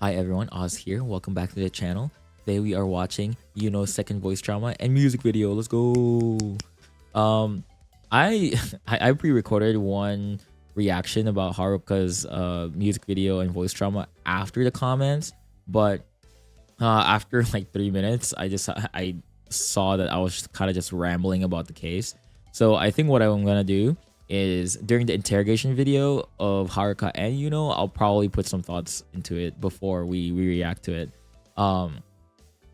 Hi everyone, Oz here. Welcome back to the channel. Today we are watching Yuno's second voice drama and music video. Let's go. Um, I I pre-recorded one reaction about Haruka's music video and voice drama after the comments, but after like 3 minutes, I saw that I was kind of just rambling about the case. So I think what I'm gonna do is during the interrogation video of Haruka and Yuno, I'll probably put some thoughts into it before we react to it. Um,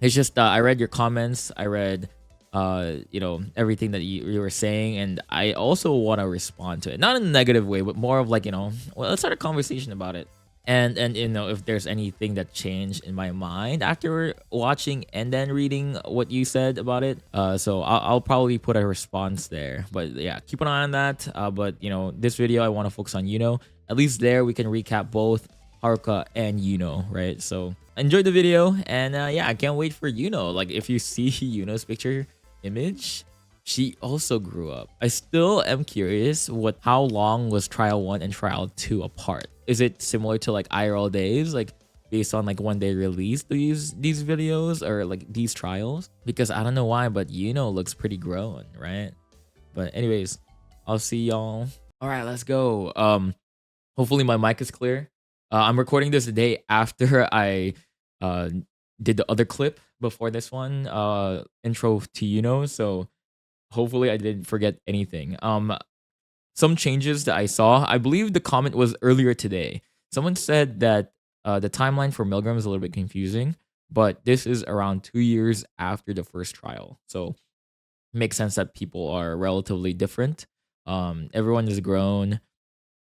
it's just I read your comments, I read everything that you were saying, and I also want to respond to it, not in a negative way, but more of like well, let's start a conversation about it. And if there's anything that changed in my mind after watching and then reading what you said about it, so I'll probably put a response there. But yeah, keep an eye on that. But this video I want to focus on at least there we can recap both Haruka and right? So enjoy the video, and yeah, I can't wait for like if you see Yuno's picture image, she also grew up. I still am curious how long was trial 1 and trial 2 apart. Is it similar to like IRL days, like based on like when they released these videos or like these trials? Because I don't know why, but looks pretty grown, right? But anyways, I'll see y'all. All right, let's go. Hopefully my mic is clear. I'm recording this the day after I did the other clip before this one, intro to so hopefully I didn't forget anything. Some changes that I saw, I believe the comment was earlier today. Someone said that the timeline for Milgram is a little bit confusing, but this is around 2 years after the first trial. So it makes sense that people are relatively different. Everyone is grown.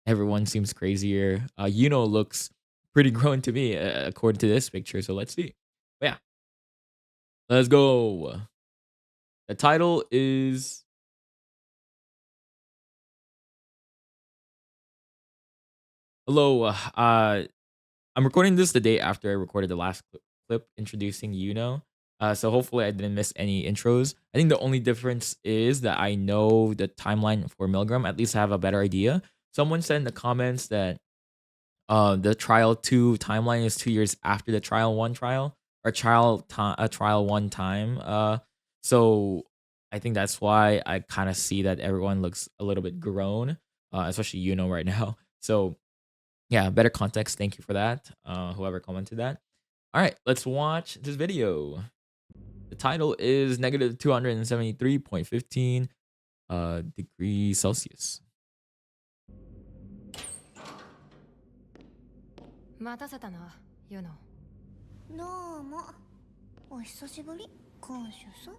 Everyone seems crazier. Looks pretty grown to me, according to this picture. So let's see. But yeah, let's go. The title is Hello. I'm recording this the day after I recorded the last clip introducing so hopefully I didn't miss any intros. I think the only difference is that I know the timeline for Milgram. At least I have a better idea. Someone said in the comments that the trial 2 timeline is 2 years after the trial 1 trial, or trial 1 time. So I think that's why I kind of see that everyone looks a little bit grown, especially right now. So yeah, better context. Thank you for that. Whoever commented that. All right, let's watch this video. The title is negative 273.15 degrees Celsius. 待たせたな、ユノ。どうも。お久しぶり、コンシュさん。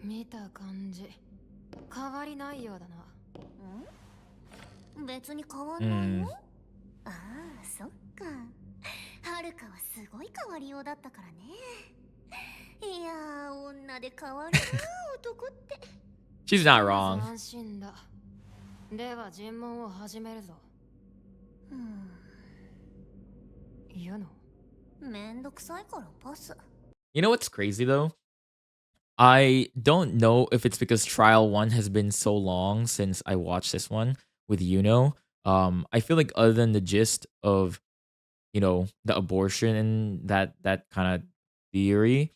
見た感じ、変わりないようだな。別に変わんないよ。ああ、そっか。はるかはすごい変わりようだったからね。いやー、女で変わるな、男って。She's not wrong. 安心だ。では尋問を始めるぞ。ユノ。めんどくさいからパス。You know what's crazy though? I don't know if it's because trial 1 has been so long since I watched this one with I feel like other than the gist of the abortion and that kind of theory,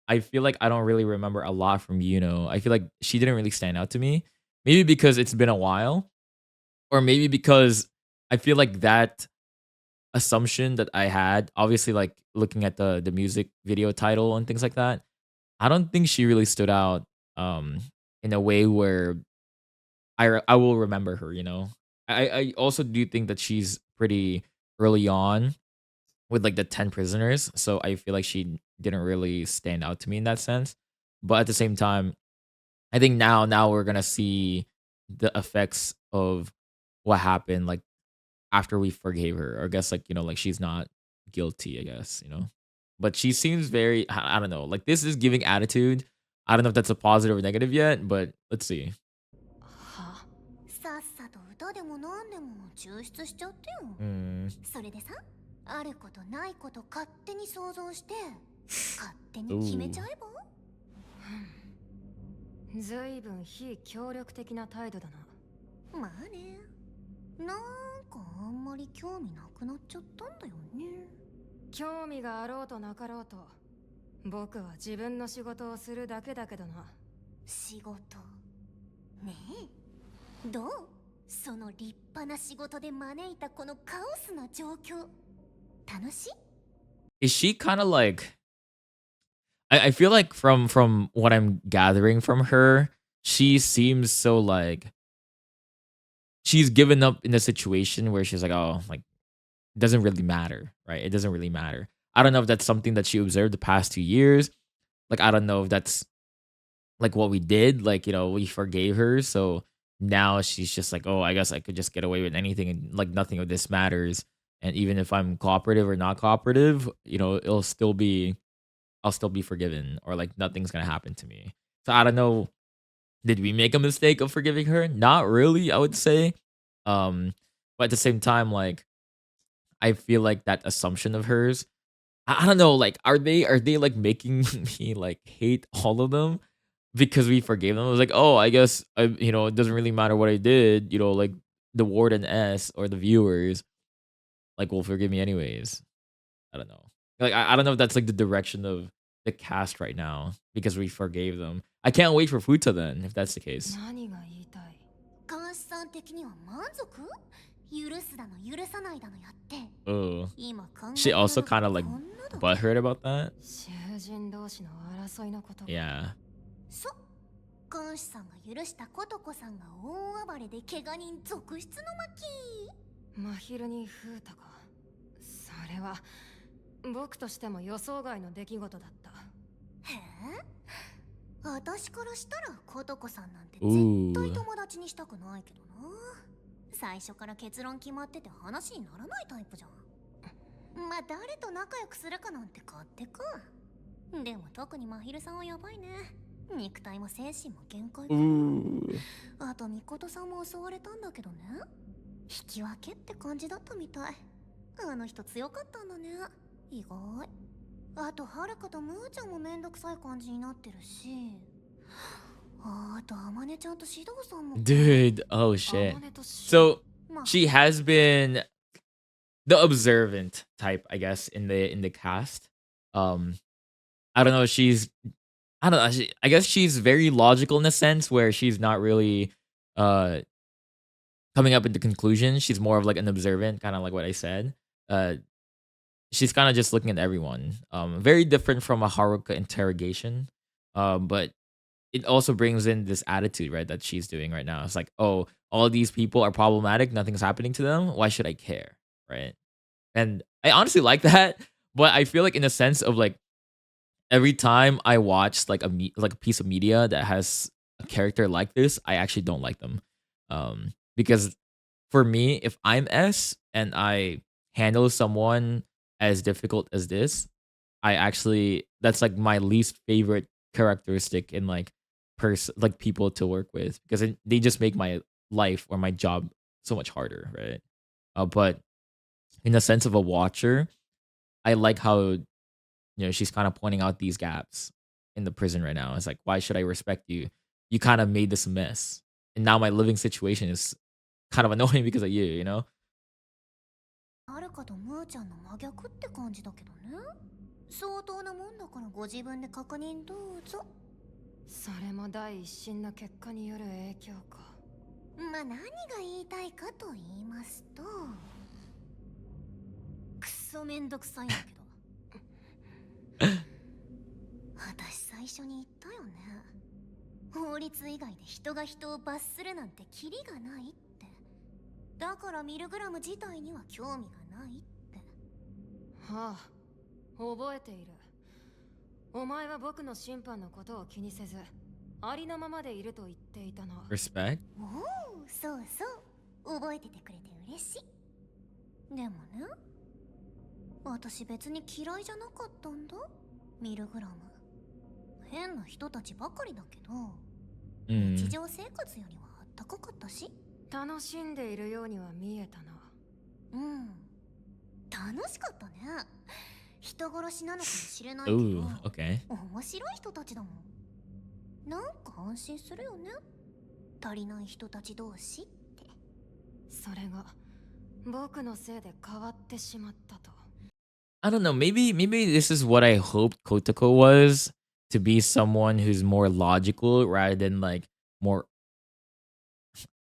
I feel like I don't really remember a lot from I feel like she didn't really stand out to me. Maybe because it's been a while, or maybe because I feel like that assumption that I had, obviously like looking at the music video title and things like that, I don't think she really stood out in a way where I will remember her, I also do think that she's pretty early on with like the 10 prisoners, so I feel like she didn't really stand out to me in that sense. But at the same time, I think now we're gonna see the effects of what happened like after we forgave her, or I guess like like she's not guilty, I guess, but she seems very, I don't know, like this is giving attitude. I don't know if that's a positive or negative yet, but let's see. さっさと歌でもなんでも抽出しちゃってよ。それでさ、あることないこと勝手に想像して勝手に決めちゃえば。ずいぶん非協力的な態度だな。まあね。なんかあんまり興味なくなっちゃったんだよね。興味があろうとなかろうと僕は自分の仕事をするだけだけどな。仕事ねえ、どう？その立派な仕事で招いたこのカオスな状況、楽しい？ Is she kind of like I feel like from what I'm gathering from her, she seems so like she's given up in a situation where she's like, oh, like it doesn't really matter, right? It doesn't really matter. I don't know if that's something that she observed the past 2 years. Like, I don't know if that's like what we did. Like, we forgave her. So now she's just like, oh, I guess I could just get away with anything and like nothing of this matters. And even if I'm cooperative or not cooperative, I'll still be forgiven or like nothing's gonna happen to me. So I don't know. Did we make a mistake of forgiving her? Not really, I would say. But at the same time, like I feel like that assumption of hers, I don't know, like are they like making me like hate all of them because we forgave them? I was like, oh, I guess it doesn't really matter what I did, like the warden S or the viewers like will forgive me anyways. I don't know. Like I don't know if that's like the direction of the cast right now because we forgave them. I can't wait for Futa then if that's the case. 何が言いたい？監視さん的には満足？許すだの許さないだのやって。Oh, 今考え she たら also kind of like こんなだ。 butthurt about that. 囚人同士の争いのことが。 Yeah. そう。監視さんが許したことこさんが大暴れで怪我人続出の巻。真昼に風太か。それは僕としても予想外の出来事だった。へえ、私からしたらことこさんなんて絶 Ooh. 対友達にしたくないけどな。最初から結論決まってて話にならないタイプじゃん。まあ誰と仲良くするかなんて勝手か。でも特に真昼さんはやばいね。肉体も精神も限界か。 Ooh. あとみことさんも襲われたんだけどね。引き分けって感じだったみたい。あの人強かったんだね、意外。あとはるかとムーちゃんもめんどくさい感じになってるし、あとあまねちゃんと指導さんも。 Dude, oh shit. So she has been the observant type, I guess, in the cast. I don't know, I don't know, I guess she's very logical in a sense where she's not really uh coming up with the conclusion. She's more of like an observant, kind of like what I said. She's kind of just looking at everyone. Very different from a Haruka interrogation. But it also brings in this attitude, right, that she's doing right now. It's like, oh, all these people are problematic. Nothing's happening to them. Why should I care, right? And I honestly like that. But I feel like in a sense of like every time I watch like like a piece of media that has a character like this, I actually don't like them. Because for me, if I'm S and I handle someone as difficult as this, that's like my least favorite characteristic in like people to work with because they just make my life or my job so much harder, right? But in the sense of a watcher, I like how she's kind of pointing out these gaps in the prison right now. It's like, why should I respect you? You kind of made this a mess, and now my living situation is kind of annoying because of you, you know? はるかとムーちゃんの真逆って感じだけどね。相当なもんだからご自分で確認どうぞ。それも第一審の結果による影響か。まあ何が言いたいかと言いますと、くそめんどくさいんだけど。私最初に言ったよね。法律以外で人が人を罰するなんてキリがないって。だからミルグラム自体には興味がないって。はあ、覚えている。お前は僕の審判のことを気にせず、ありのままでいると言っていたな。Respect? おお、そうそう。覚えててくれて嬉しい。でもね、私別に嫌いじゃなかったんだ、ミルグラム。変な人たちばかりだけど、日常生活よりはあったかかったし。楽しんでいるようには見えたな。うん、楽しかったね。人殺しなのかもしれないけど、Ooh, okay. 面白い人たちだもん。なんか安心するよね、足りない人たち同士って。それが僕のせいで変わってしまったと。I don't know. Maybe this is what I hoped Kotoko was, to be someone who's more logical rather than like more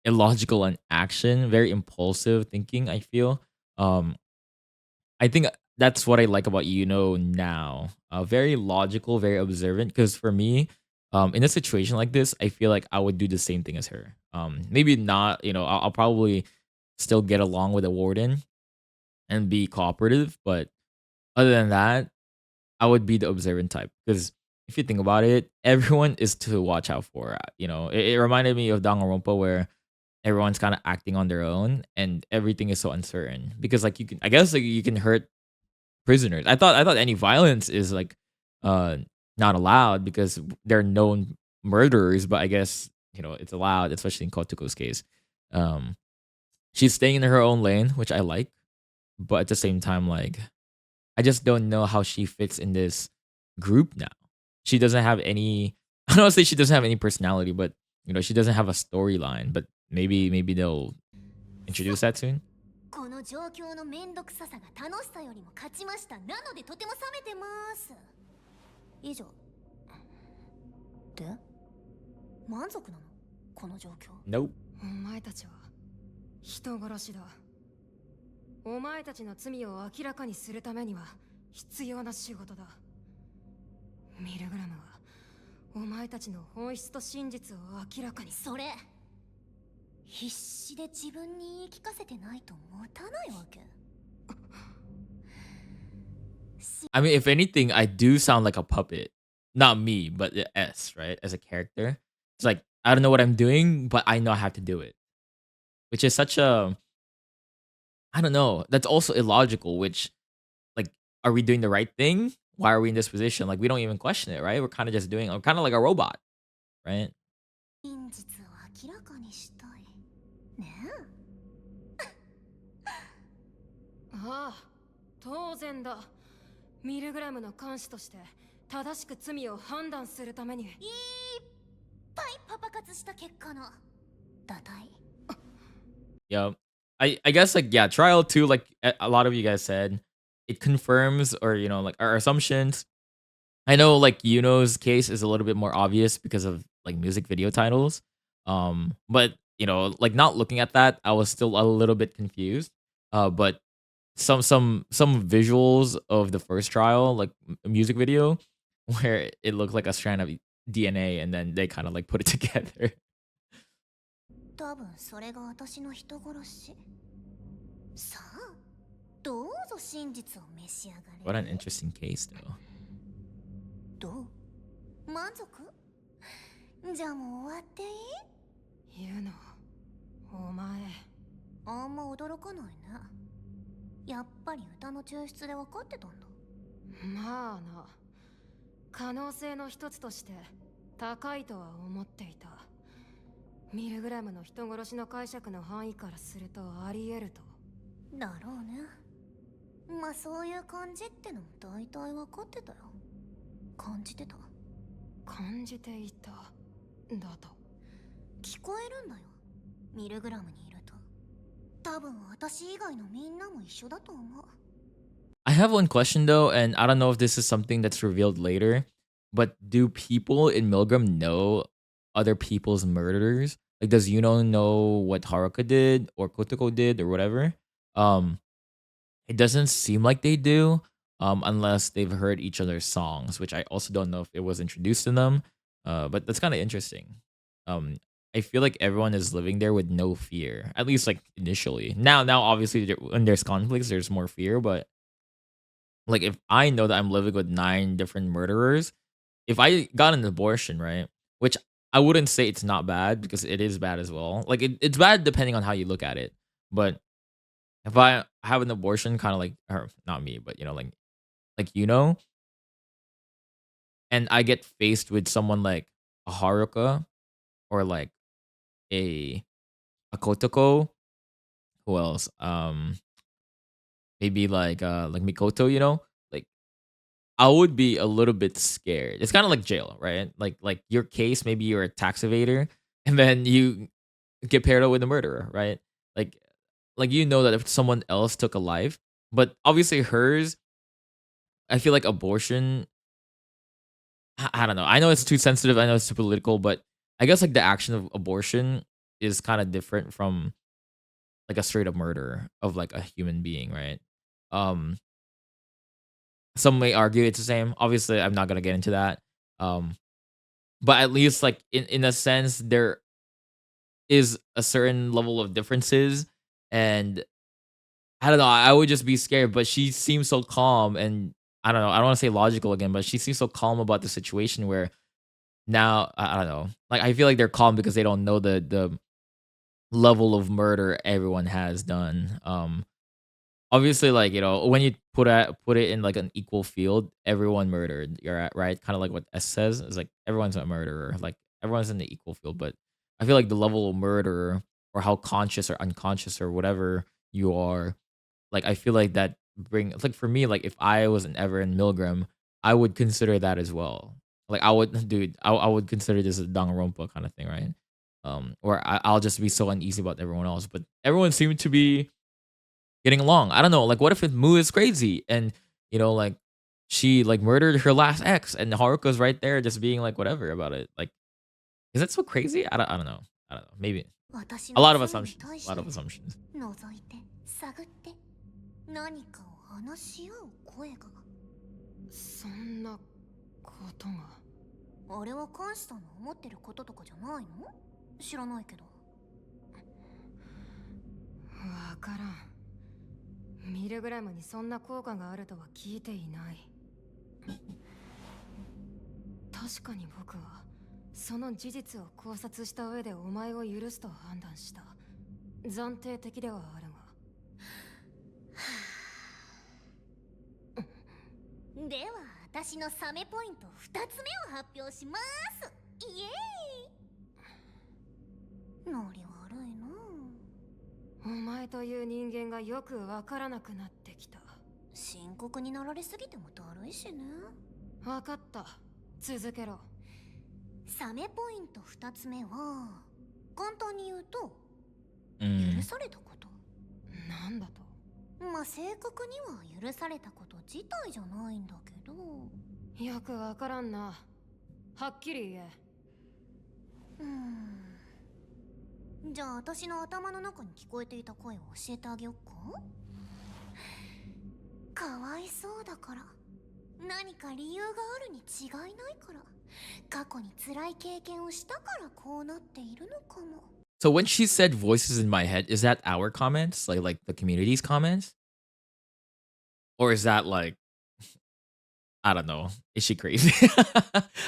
illogical in action, very impulsive thinking. I feel. Um, I think that's what I like about Yuno now. Very logical, very observant. Because for me, in a situation like this, I feel like I would do the same thing as her. Maybe not. I'll probably still get along with the warden and be cooperative, but other than that, I would be the observant type. Because if you think about it, everyone is to watch out for. It reminded me of Danganronpa, where everyone's kind of acting on their own and everything is so uncertain. Because like I guess like you can hurt prisoners. I thought any violence is like uh not allowed because they're known murderers, but I guess it's allowed, especially in Kotoko's case. Um, she's staying in her own lane, which I like, but at the same time, like I just don't know how she fits in this group now. She doesn't have any. I don't want to say she doesn't have any personality, but she doesn't have a storyline. But maybe they'll introduce that soon. この状況のめんどくささが楽しさよりも勝ちました。なのでとても冷めてます。以上。で、満足なのこの状況。Nope. お前たちは人殺しだ。お前たちの罪を明らかにするためには必要な仕事だ。ミルグラムはお前たちの本質と真実を明らかに。それ必死で自分に言い聞かせてないと持たないわけ。I mean, if anything, I do sound like a puppet. Not me, but the S, right? As a character. It's like, I don't know what I'm doing, but I know I have to do it. Which is such a, I don't know. That's also illogical, which, like, are we doing the right thing? Why are we in this position? Like, we don't even question it, right? We're kind of just doing, I'm kind of like a robot, right? 真実を明らかにしたい。ねえ。ああ、当然だ。ミルグラムの監視として正しく罪を判断するために。いっぱいパパ活した結果の堕胎。Yeah. I guess like yeah, trial 2, like a lot of you guys said, it confirms or like our assumptions. I know like Yuno's case is a little bit more obvious because of like music video titles. But like not looking at that, I was still a little bit confused. But some visuals of the first trial, like a music video, where it looked like a strand of DNA, and then they kind of like put it together. 多分それが私の人殺し。さあ、どうぞ真実を召し上がれ。What an interesting case, though. どう？満足？じゃあもう終わっていい？ユノ、お前。あんま驚かないね。やっぱり歌の抽出で分かってたんだ。まあな。可能性の一つとして高いとは思っていた。ミルグラムの人殺しの解釈の範囲からするとあり得ると。だろうね。まあそういう感じってのも大体分かってたよ。感じてた。感じていた。だと。聞こえるんだよ。ミルグラムにいると。多分私以外のみんなも一緒だと思う。I have one question though, and I don't know if this is something that's revealed later, but do people in Milgram know other people's murders? Like, does Yuno know what Haruka did or Kotoko did or whatever? It doesn't seem like they do, unless they've heard each other's songs, which I also don't know if it was introduced in them. But that's kind of interesting. I feel like everyone is living there with no fear, at least like initially. Now, obviously, when there's conflicts, there's more fear, but like if I know that I'm living with 9 different murderers, if I got an abortion, right? Which I wouldn't say it's not bad because it is bad as well. Like it's bad depending on how you look at it. But if I have an abortion, kind of like, or not me, but like and I get faced with someone like a Haruka or like a Kotoko, who else? Maybe like Mikoto, like I would be a little bit scared. It's kind of like jail, right? Like your case, maybe you're a tax evader, and then you get paired up with a murderer, right? Like that if someone else took a life, but obviously hers I feel like abortion. I don't know. I know it's too sensitive. I know it's too political, but I guess like the action of abortion is kind of different from like a straight up murder of like a human being, right? Um, some may argue it's the same. Obviously, I'm not gonna get into that. Um, but at least like in a sense, there is a certain level of differences, and I don't know. I would just be scared, but she seems so calm, and I don't know. I don't want to say logical again, but she seems so calm about the situation where now I don't know. Like I feel like they're calm because they don't know the level of murder everyone has done. Obviously, like when you put it in like an equal field, everyone murdered. You're at right, kind of like what S says. It's like everyone's a murderer. Like everyone's in the equal field, but I feel like the level of murder or how conscious or unconscious or whatever you are, like I feel like that bring like for me, like if I wasn't ever in Milgram, I would consider that as well. Like I would, dude, I would consider this a Danganronpa kind of thing, right? Or I'll just be so uneasy about everyone else, but everyone seemed to be getting along. I don't know. Like, what if Mu is crazy and like she like murdered her last ex and Haruka's right there just being like whatever about it? Like, is that so crazy? I don't know. I don't know. Maybe 私 a の lot of 罪に assumptions. 対 A し lot て of assumptions. 覗いて探って何かを話し合う声がそんなことが。あれはカンシさんの思ってることとかじゃないの？知らないけど。わからん。ミルグラムにそんな効果があるとは聞いていない。確かに僕はその事実を考察した上でお前を許すと判断した。暫定的ではあるが。では私のサメポイント2つ目を発表します。イエーイ。ノリ悪いな。お前という人間がよくわからなくなってきた。深刻になられすぎてもだるいしね。わかった。続けろ。サメポイント2つ目は簡単に言うと許されたこと。なんだと。まあ正確には許されたこと自体じゃないんだけど。よくわからんな。はっきり言え。じゃあ私の頭の中に聞こえていた声を教えてあげよっか。かわいそうだから。何か理由があるに違いないから。過去に辛い経験をしたからこうなっているのかも。So when she said voices in my head, is that our comments? Like the community's comments? Or is that like I don't know. Is she crazy?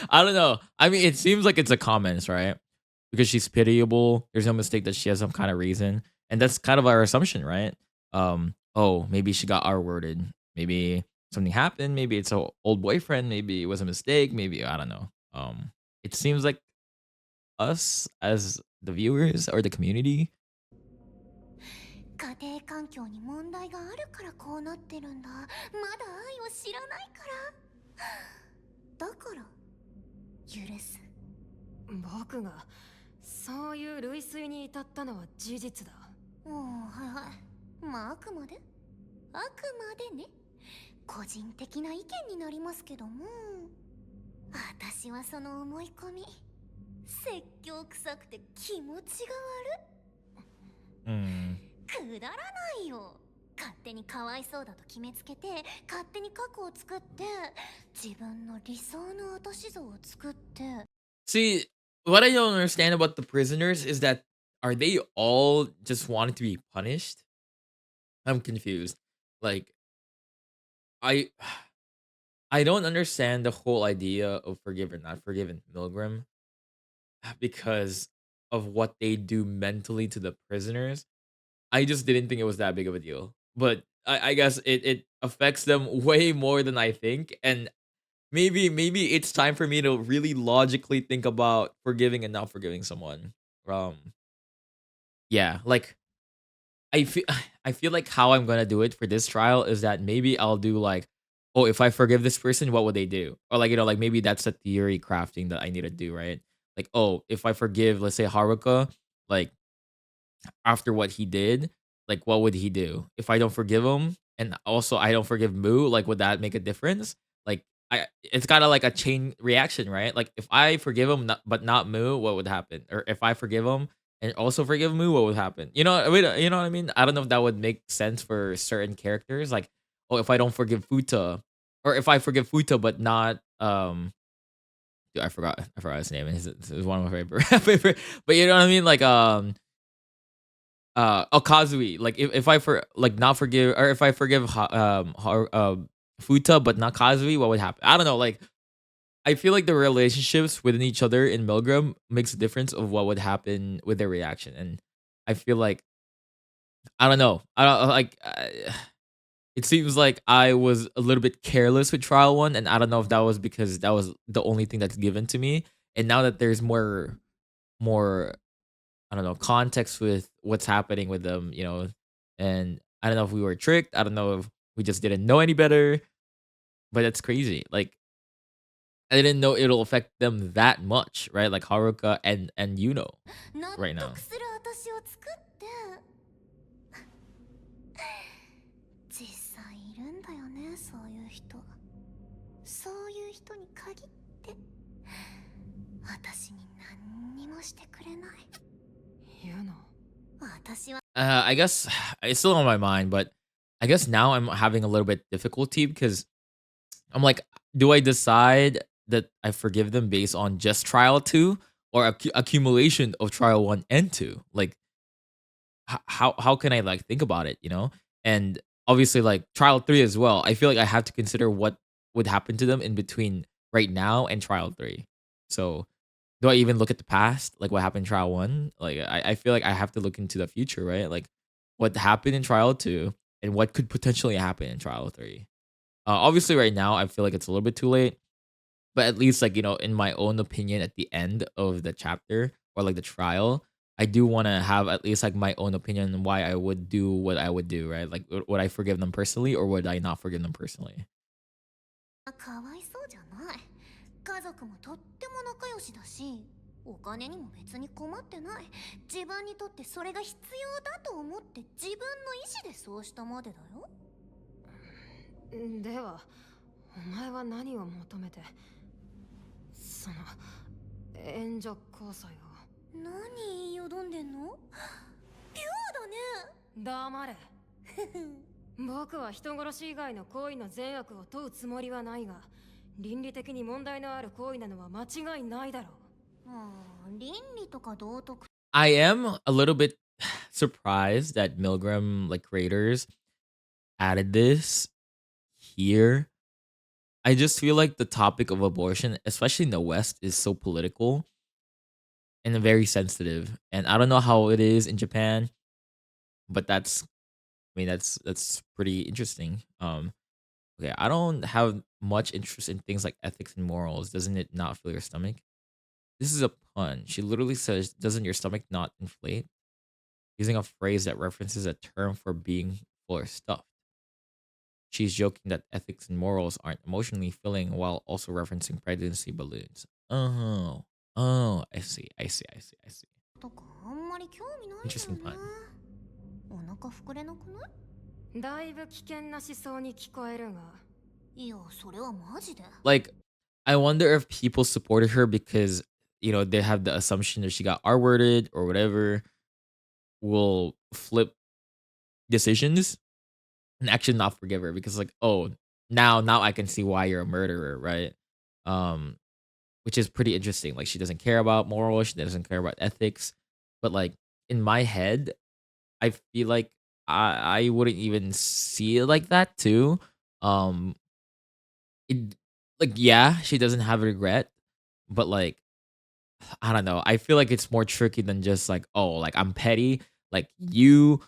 I don't know. I mean, it seems like it's a comments, right? Because she's pitiable. There's no mistake that she has some kind of reason. And that's kind of our assumption, right? Oh, maybe she got R-worded. Maybe something happened. Maybe it's an old boyfriend. Maybe it was a mistake. Maybe I don't know. It seems like us as the viewers or the community. 家庭環境に問題があるからこうなってるんだ。まだ愛を知らないから。だから許す。僕がそういう類推に至ったのは事実だ。はいはい。まああくまでね。個人的な意見になりますけども、私はその思い込み説教臭くて気持ちが悪い。くだらないよ。勝手にかわいそうだと決めつけて勝手に過去を作って自分の理想の私像を作って。 See, what I don't understand about the prisoners is that are they all just wanting to be punished? I'm confused. Like I I don't understand the whole idea of forgive or not forgiven Milgram because of what they do mentally to the prisoners. I just didn't think it was that big of a deal. But I guess it affects them way more than I think. And maybe it's time for me to really logically think about forgiving and not forgiving someone. Um yeah, like I feel I feel like how I'm gonna do it for this trial is that maybe I'll do like, oh, if I forgive this person, what would they do? Or like, like maybe that's a theory crafting that I need to do, right? Like, oh, if I forgive, let's say Haruka, like after what he did, like what would he do? If I don't forgive him, and also I don't forgive Moo, like would that make a difference? Like it's kind of like a chain reaction, right? Like if I forgive him but not Moo, what would happen? Or if I forgive him and also forgive Moo, what would happen? You know what I mean? I don't know if that would make sense for certain characters. Like, oh, if I don't forgive Futa, or if I forgive Futa but not dude, I forgot his name. It's one of my favorite, but you know what I mean? Like Kazui. Like if I for like not forgive, or if I forgive Futa but not Kazui, what would happen? I don't know. Like I feel like the relationships within each other in Milgram makes a difference of what would happen with their reaction, and I feel like I don't know. I don't like. It seems like I was a little bit careless with trial one, and I don't know if that was because that was the only thing that's given to me. And now that there's more I don't know, context with what's happening with them, and I don't know if we were tricked. I don't know if we just didn't know any better, but that's crazy. Like I didn't know it'll affect them that much, right? Like Haruka and Yuno right now. 得する私を作って実際いるんだよね、そういう人。そういう人に限って私に何にもしてくれない。Yuno. 私は I guess it's still on my mind, but I guess now I'm having a little bit difficulty because I'm like, do I decide that I forgive them based on just trial two or accumulation of trial one and two? Like, how can I like think about it, And obviously, like trial three as well. I feel like I have to consider what would happen to them in between right now and trial three. So, do I even look at the past, like what happened in trial one? Like, I feel like I have to look into the future, right? Like, what happened in trial two and what could potentially happen in trial three. Obviously, right now, I feel like it's a little bit too late, but at least, like, in my own opinion, at the end of the chapter or like the trial, I do want to have at least like my own opinion on why I would do what I would do, right? Like, would I forgive them personally or would I not forgive them personally? かわいそうじゃない。家族もとっても仲良しだし、お金にも別に困ってない。自分にとってそれが必要だと思って自分の意思でそうしたまでだよ。では、お前は何を求めてその援助交際を。何言いよどんでんの？ピュアだね。黙れ。僕は人殺し以外の行為の善悪を問うつもりはないが、倫理的に問題のある行為なのは間違いないだろう。倫理とか道徳。I am a little bit surprised that Milgram like creators added this here. I just feel like the topic of abortion, especially in the West, is so political and very sensitive. And I don't know how it is in Japan, but that's pretty interesting. Okay, I don't have much interest in things like ethics and morals. Doesn't it not fill your stomach? This is a pun. She literally says, "Doesn't your stomach not inflate?" Using a phrase that references a term for being full or stuffed. She's joking that ethics and morals aren't emotionally filling while also referencing pregnancy balloons. Oh, I see. とかあんまり興味ないんだよね。 Interesting pun. お腹膨れなくない？だいぶ危険な思想に聞こえるが。いや、それはマジで。Like, I wonder if people supported her because, they have the assumption that she got R-worded or whatever, will flip decisions and actually not forgive her because like, oh, now I can see why you're a murderer, right? Which is pretty interesting. Like she doesn't care about morals, she doesn't care about ethics, but like in my head, I feel like I wouldn't even see it like that too. It like yeah, she doesn't have regret, but like I don't know. I feel like it's more tricky than just like, oh, like I'm petty, like you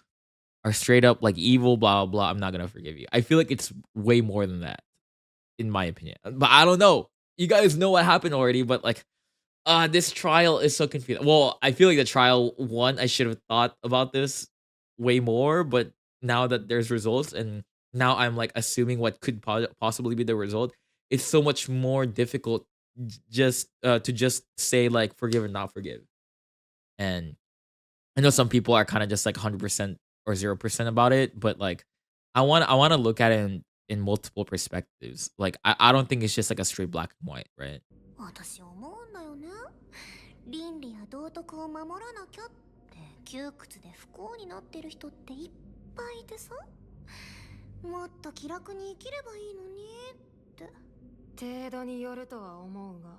are straight up like evil, blah blah. I'm not gonna forgive you. I feel like it's way more than that, in my opinion. But I don't know. You guys know what happened already, but like, this trial is so confusing. Well, I feel like the trial one, I should have thought about this way more, but now that there's results and now I'm like assuming what could possibly be the result, it's so much more difficult just to just say like forgive or not forgive. And I know some people are kind of just like 100% or 0% about it, but like I want to look at it in multiple perspectives. Like I don't think it's just like a straight black and white, right? 私思うんだよね。倫理や道徳を守らなきゃって窮屈で不幸になってる人っていっぱいいてさ、もっと気楽に生きればいいのにって。程度によるとは思うが、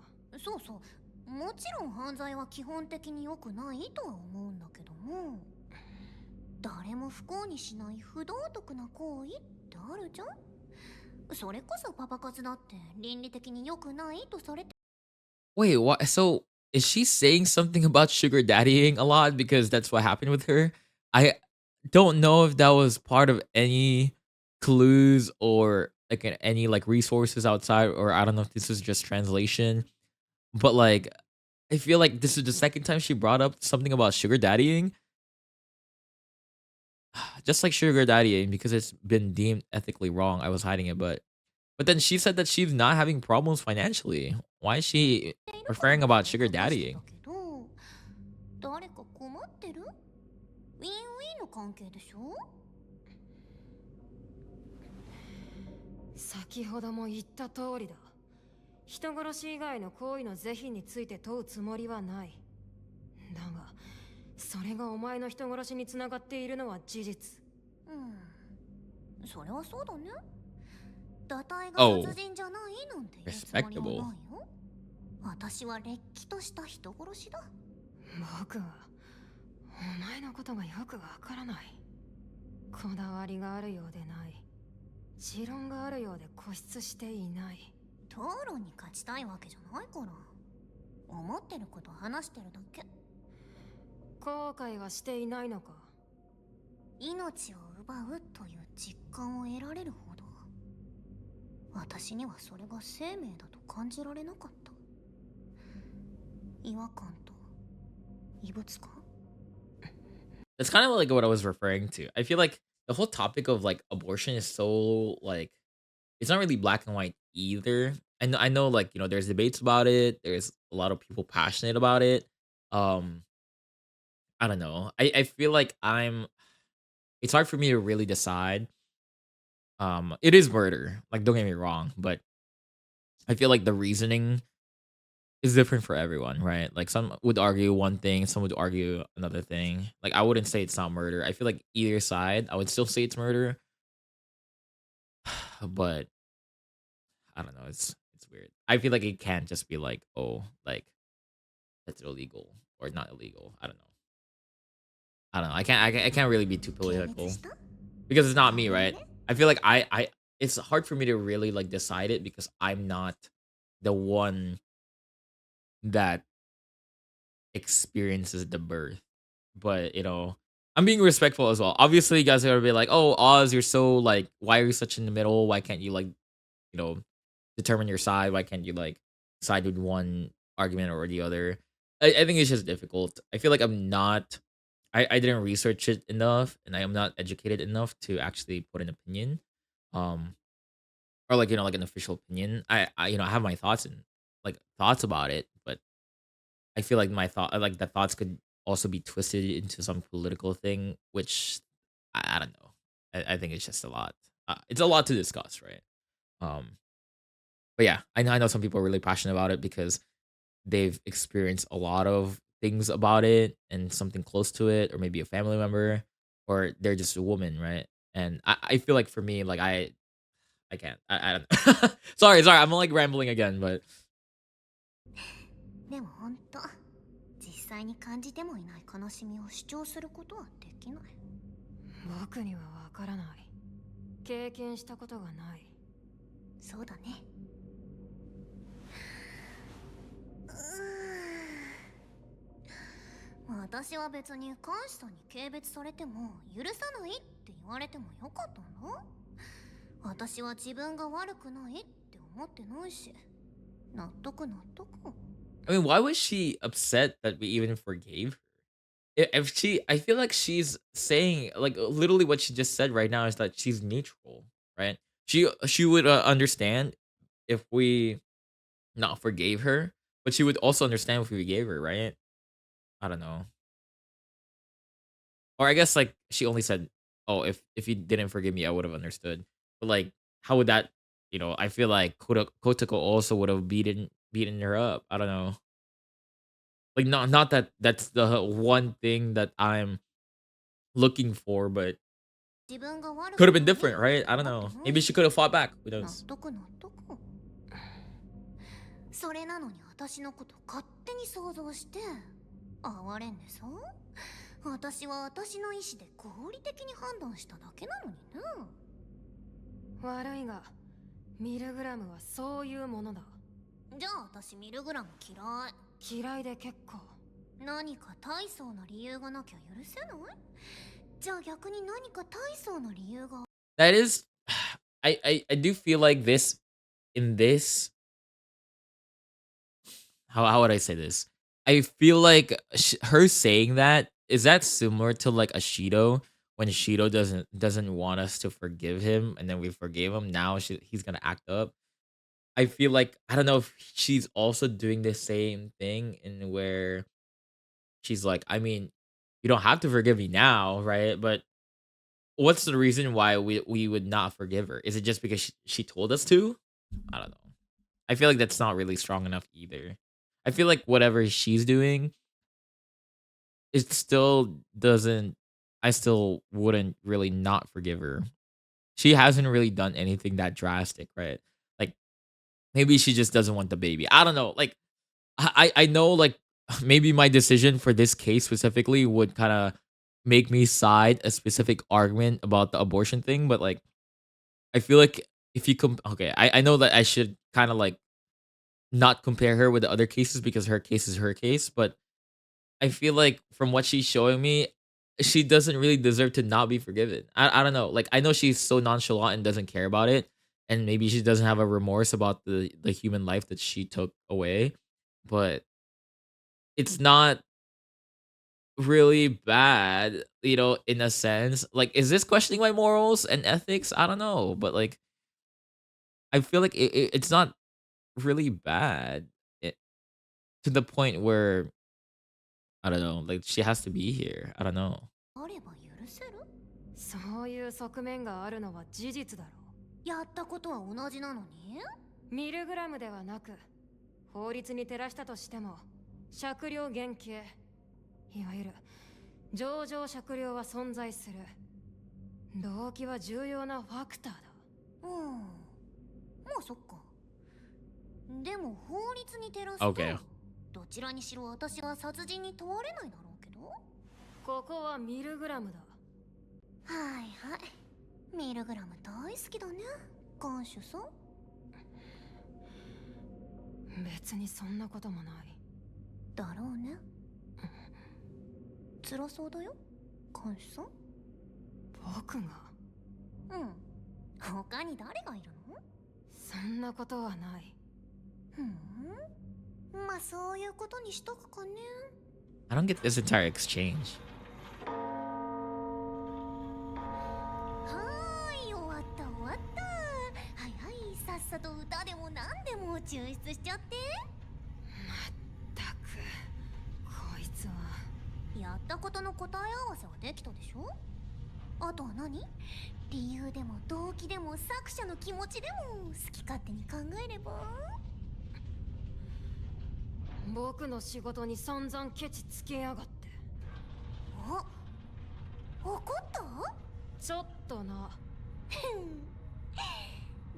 そうそう、もちろん犯罪は基本的に良くないとは思うんだけども、誰も不幸にしない不道徳な行為ってあるじゃん。それこそパパ活だって倫理的に良くないとされて。 Wait, what? So is she saying something about sugar daddying a lot because that's what happened with her? I don't know if that was part of any clues or like any like resources outside, or I don't know if this is just translation. But like, I feel like this is the second time she brought up something about sugar daddying, just like sugar daddying because it's been deemed ethically wrong. I was hiding it, but then she said that she's not having problems financially. Why is she ているから referring about sugar 話して daddying? たけど、誰か困ってる？ウィンウィンの関係でしょ？先ほども言った通りだ。人殺し以外の行為の是非について問うつもりはない。だが、それがお前の人殺しにつながっているのは事実。それはそうだね。堕胎が Oh, 殺人じゃないなんて言うつもりはないよ。私はれっきとした人殺しだ。僕はお前のことがよくわからない。こだわりがあるようでない。持論があるようで固執していない。討論に勝ちたいわけじゃないから。思ってること話してるだけ。後悔はしていないのか？命を奪うという実感を得られるほど、私にはそれが生命だと感じられなかった。違和感と異物感。 that's kind of like what I was referring to. I feel like the whole topic of like abortion is so like it's not really black and white either. I know like there's debates about it. There's a lot of people passionate about it. Um, I don't know. I feel like it's hard for me to really decide. It is murder. Like don't get me wrong, but I feel like the reasoning is different for everyone, right? Like some would argue one thing, some would argue another thing. Like I wouldn't say it's not murder. I feel like either side, I would still say it's murder. But I don't know. It's weird. I feel like it can't just be like, oh, like that's illegal or not illegal. I don't know. I don't know. I can't really be too 軽蔑 political した？ because it's not ご me, めん right? ね。 I feel like I it's hard for me to really like decide it because I'm not the one that experiences the birth. But I'm being respectful as well. Obviously, you guys are gonna be like, "Oh, Oz, you're so like, why are you such in the middle? Why can't you like, you know, determine your side? Why can't you like side with one argument or the other?" I think it's just difficult. I feel like I'm not. I didn't research it enough, and I am not educated enough to actually put an opinion, um, or like like an official opinion. I have my thoughts about it, but I feel like like the thoughts could also be twisted into some political thing, which I don't know. I think it's just a lot. It's a lot to discuss, right? Um, but yeah, I know some people are really passionate about it because they've experienced a lot of things about it and something close to it, or maybe a family member, or they're just a woman, right? And I feel like for me, like I can't. I don't. Sorry. I'm like rambling again, but でもほんと、実際に感じてもいない悲しみを主張することはできない。僕にはわからない。経験したことがない。そうだね。私は別に監視さんに軽蔑されても許さないって言われてもよかったんだ。私は自分が悪くないって思ってないし、納得。I mean, why was she upset that we even forgave her? If she, I feel like she's saying like literally what she just said right now is that she's neutral, right? She would understand if we not forgave her, but she would also understand if we gave her, right? I don't know. Or I guess like she only said oh, if you didn't forgive me, I would have understood. But like, how would that? I feel like Kotoko also would have beaten her up. I don't know. Like, not that that's the one thing that I'm looking for, but 自分が悪 could く have been ない different, なんて right? I don't 思って know. ない Maybe she し could have fought back. Who 納 knows? 得納得それなのに私のこと勝手に想像して哀れんでさ私は私の意思で合理的に判断しただけなのにな悪いがミルグラムはそういうものだ。じゃあ私ミルグラム嫌いで結構。何か大層な理由がなきゃ許せないじゃあ逆に何か大層な理由が That is, I do feel like in this. How would I say this? I feel like her saying that, is that similar to like a Shido, when Shido doesn't want us to forgive him and then we forgave him. Now he's gonna act up. I feel like, I don't know if she's also doing the same thing, in where she's like, I mean, you don't have to forgive me now, right? But what's the reason why we would not forgive her? Is it just because she told us to? I don't know. I feel like that's not really strong enough either. I feel like whatever she's doing, it still doesn't. I still wouldn't really not forgive her. She hasn't really done anything that drastic, right? Like, maybe she just doesn't want the baby. I don't know. Like, I know, like, maybe my decision for this case specifically would kind of make me side a specific argument about the abortion thing, but like, I feel like if you okay, I know that I should kind of like not compare her with the other cases, because her case is her case, but I feel like from what she's showing me, she doesn't really deserve to not be forgiven. I don't know. Like, I know she's so nonchalant and doesn't care about it, and maybe she doesn't have a remorse about the human life that she took away, but it's not really bad, in a sense. Like, is this questioning my morals and ethics? I don't know, but like, I feel like it's not really bad, it, to the point where, I don't know, like, she has to be here. I don't know. あれば許せるそういう側面があるのは事実だろやったことは同じなのにう。ミルグラムではなく、法律に照らしたとしても、酌量減刑、いわゆる情状酌量は存在する。動機は重要なファクターだ。まあそっかでも法律に照らすと、Okay. どちらにしろ私は殺人に問われないだろうけどここはミルグラムだ。はいはいミルグラム大好きだね看守さん別にそんなこともない。だろうね辛そうだよ看守さん僕が他に誰がいるのそんなことはない。まあそういうことにしとくかね I don't get this entire exchange. 終わったはいはいさっさと歌でも何でも抽出しちゃってまったくこいつは。やったことの答え合わせはできたでしょあとは何理由でも動機でも作者の気持ちでも好き勝手に考えれば僕の仕事に散々ケチつけやがって。怒ったちょっとな。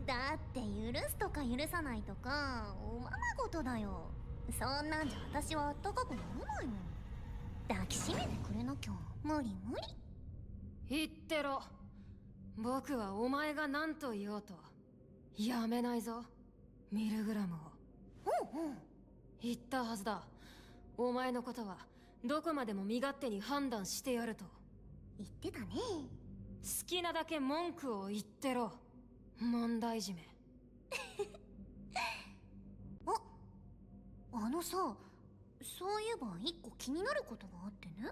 だって許すとか許さないとかおままごとだよそんなんじゃ私はあったかくならないもん抱きしめてくれなきゃ無理言ってろ。僕はお前が何と言おうとやめないぞミルグラムを。言ったはずだ。お前のことはどこまでも身勝手に判断してやると言ってたね好きなだけ文句を言ってろ問題締め。あのさそういえば一個気になることがあってね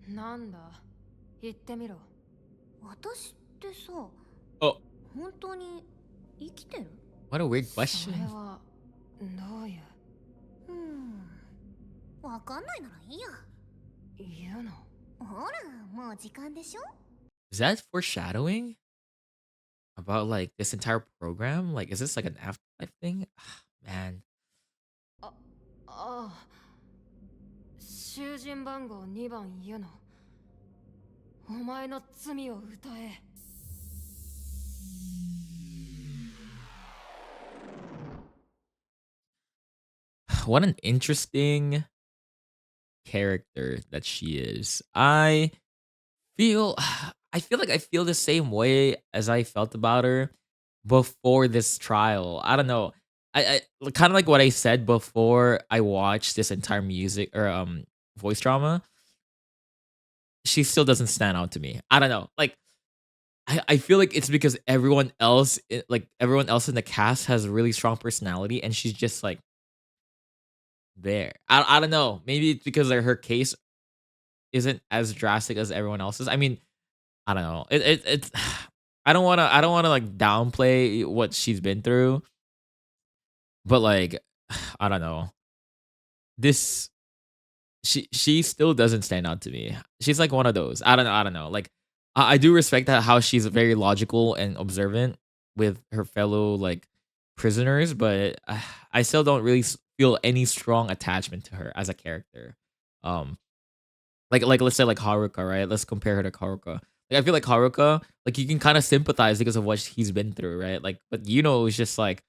なんだ言ってみろ。私ってさ Oh, 本当に生きてる what a weird それ question. はどういうわかんないならいいや言うの。ほらもう時間でしょ Is that foreshadowing about like this entire program? Like, is this like an afterlife thing? Man, ああ囚人番号2番ユノお前の罪を歌え what an interesting character that she is. Feel I feel the same way as I felt about her before this trial. I don't know. I kind of like what I said before I watched this entire music or voice drama. She still doesn't stand out to me. I don't know. Like I feel like it's because everyone else in the cast has a really strong personality and she's just like there. I don't know. Maybe it's because like, her case isn't as drastic as everyone else's. I mean, I don't know. It's I don't wanna like downplay what she's been through, but like I don't know. This she still doesn't stand out to me. She's like one of those. I don't know. Like I do respect that how she's very logical and observant with her fellow like prisoners, but I still don't really feel any strong attachment to her as a character. Um like let's say like Haruka, right? Let's compare her to Haruka. Like I feel like Haruka, like you can kind of sympathize because of what he's been through, right? Like, but Yuno is just like,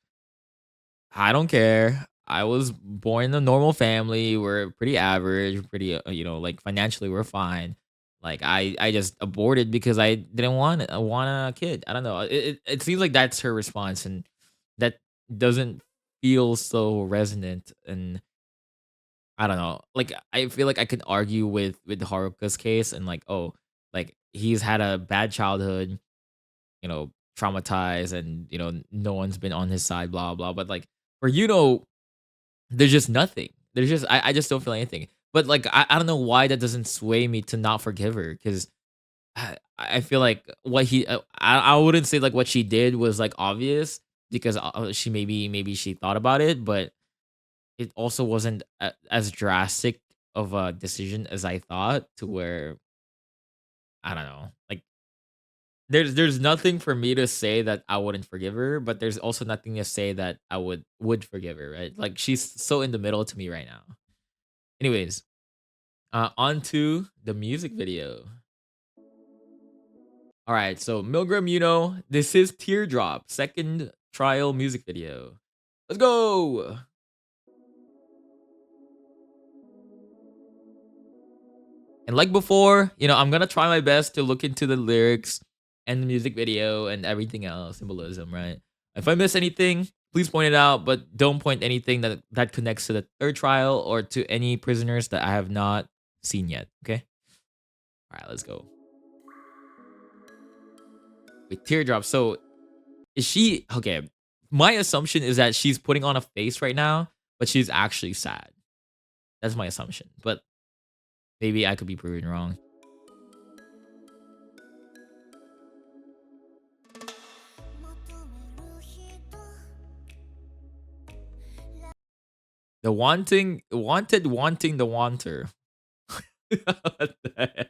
I don't care. I was born in a normal family. We're pretty average, pretty like financially we're fine. Like I just aborted because I didn't want it. I want a kid. I don't know. It seems like that's her response, and that doesn't feel so resonant and I don't know. Like I feel like I could argue with Haruka's case and like, oh, like he's had a bad childhood, traumatized and no one's been on his side, blah blah. But like for there's just nothing. There's just I just don't feel anything. But like I don't know why that doesn't sway me to not forgive her because I feel like I wouldn't say like what she did was like obvious because she maybe she thought about it, but it also wasn't as drastic of a decision as I thought to where I don't know. Like there's nothing for me to say that I wouldn't forgive her, but there's also nothing to say that I would forgive her, right? Like she's so in the middle to me right now. Anyways, on to the music video. All right, so Milgram, this is Teardrop, second trial music video. Let's go. And like before, I'm gonna try my best to look into the lyrics and the music video and everything else, symbolism, right? If I miss anything, please point it out, but don't point anything that connects to the third trial or to any prisoners that I have not seen yet. Okay. All right, let's go. Wait, teardrop. So is she okay? My assumption is that she's putting on a face right now, but she's actually sad. That's my assumption, but maybe I could be proven wrong. The wanting the wanter. What the heck?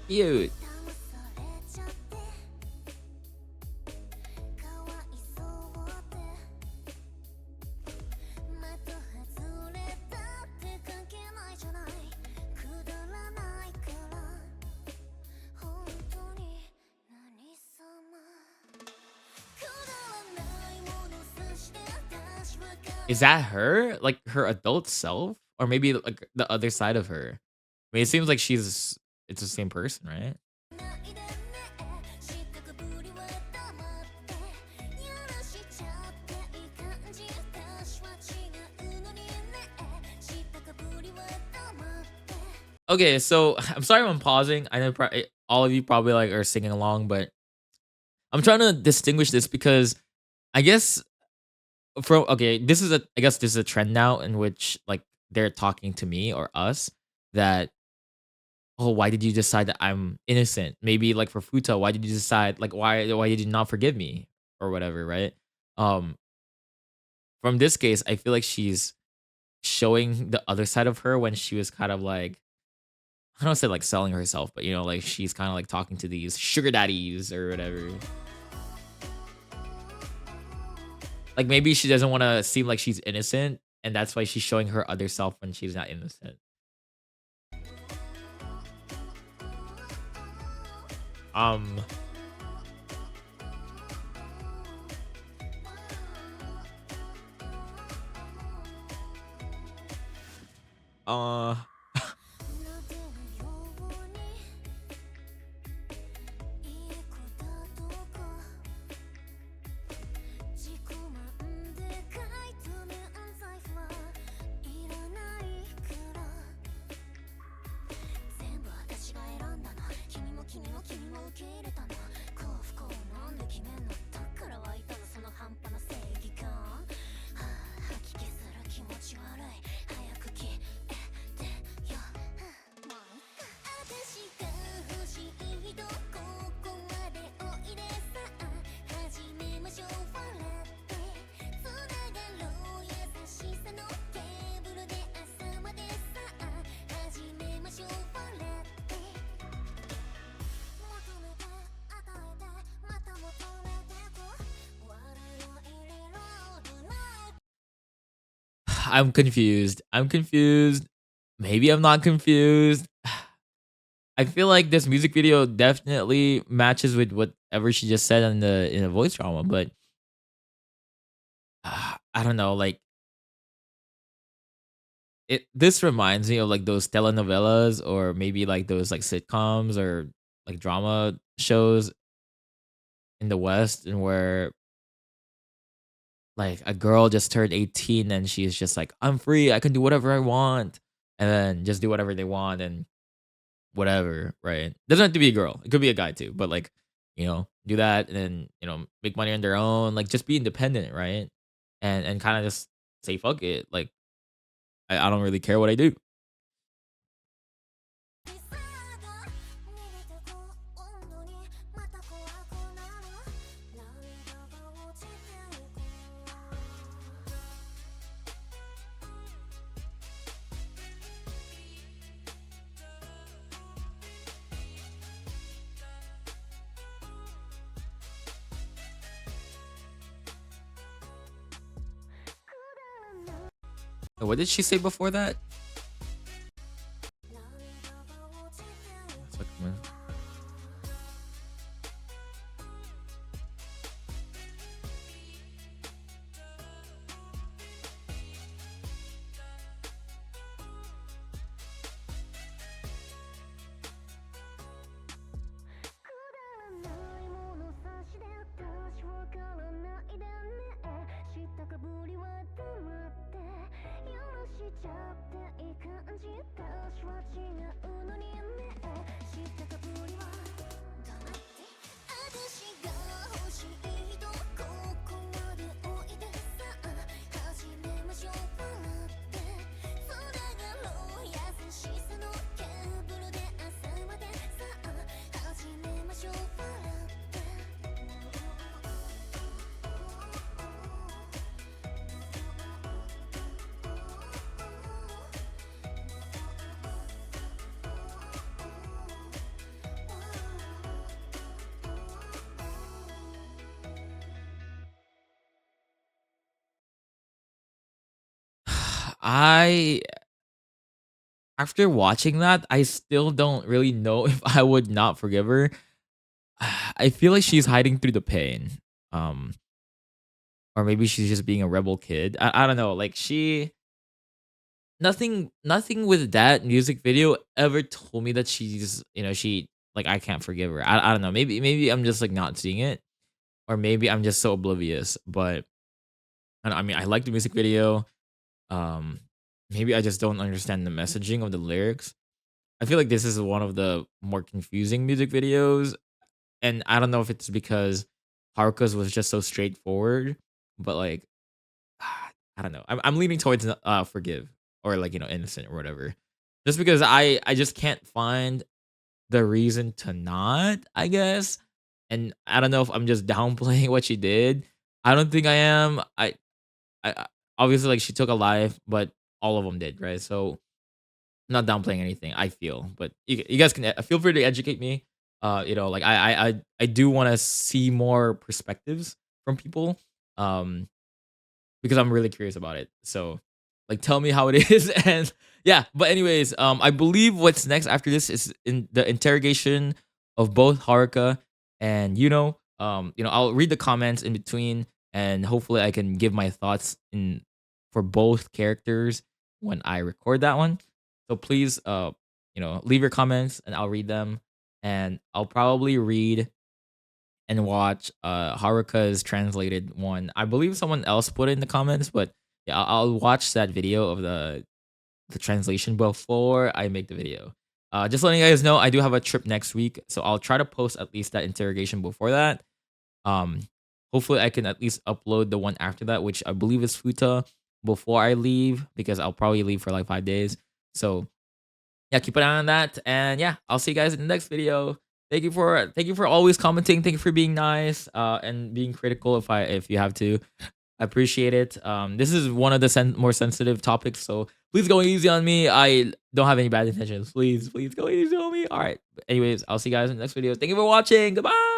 Cute. Is that her? Like her adult self? Or maybe like the other side of her? I mean, it seems like it's the same person, right? Okay, so I'm sorry I'm pausing. I know all of you probably like are singing along, but I'm trying to distinguish this because I guess I guess this is a trend now in which like they're talking to me or us that oh, why did you decide that I'm innocent? Maybe like for Futa, why did you decide like why did you not forgive me? or whatever, right? Um, from this case, I feel like she's showing the other side of her when she was kind of like, I don't say like selling herself, but like she's kind of like talking to these sugar daddies or whatever. Like maybe she doesn't want to seem like she's innocent, and that's why she's showing her other self when she's not innocent. Um, uh, I'm confused. I'm confused. Maybe I'm not confused. I feel like this music video definitely matches with whatever she just said in the voice drama, but I don't know. Like this reminds me of like those telenovelas or maybe like those like sitcoms or like drama shows in the West, and where like a girl just turned 18 and she's just like, I'm free, I can do whatever I want, and then just do whatever they want and whatever, right? Doesn't have to be a girl. It could be a guy too, but like, do that and then, make money on their own, like just be independent, right? And kind of just say fuck it. Like I don't really care what I do. What did she say before that? It's like, man. I After watching that, I still don't really know if I would not forgive her. I feel like she's hiding through the pain. Um, or maybe she's just being a rebel kid. I don't know. Like nothing with that music video ever told me that she's, she like I can't forgive her. I don't know. Maybe I'm just like not seeing it, or maybe I'm just so oblivious. But I mean, I like the music video. Um, maybe I just don't understand the messaging of the lyrics. I feel like this is one of the more confusing music videos, and I don't know if it's because Haruka's was just so straightforward, but like I don't know. I'm leaning towards forgive, or like innocent or whatever, just because I just can't find the reason to not, I guess. and I don't know if I'm just downplaying what she did. I don't think I am. I obviously, like, she took a life, but all of them did, right? So not downplaying anything, I feel, but you guys can feel free to educate me. Like, I do want to see more perspectives from people, um, because I'm really curious about it. So, like, tell me how it is, and yeah. But anyways, I believe what's next after this is in the interrogation of both Haruka and Yuno. I'll read the comments in between, and hopefully, I can give my thoughts in for both characters when I record that one. So please, leave your comments, and I'll read them, and I'll probably read and watch Haruka's translated one. I believe someone else put it in the comments, but yeah, I'll watch that video of the translation before I make the video. Just letting you guys know, I do have a trip next week, so I'll try to post at least that interrogation before that. Um, Hopefully I can at least upload the one after that, which I believe is Futa, before I leave, because I'll probably leave for like 5 days. So yeah, keep an eye on that. And yeah, I'll see you guys in the next video. Thank you for always commenting. Thank you for being nice and being critical if you have to. I appreciate it. This is one of the more sensitive topics, so please go easy on me. I don't have any bad intentions. Please go easy on me. All right. Anyways, I'll see you guys in the next video. Thank you for watching. Goodbye.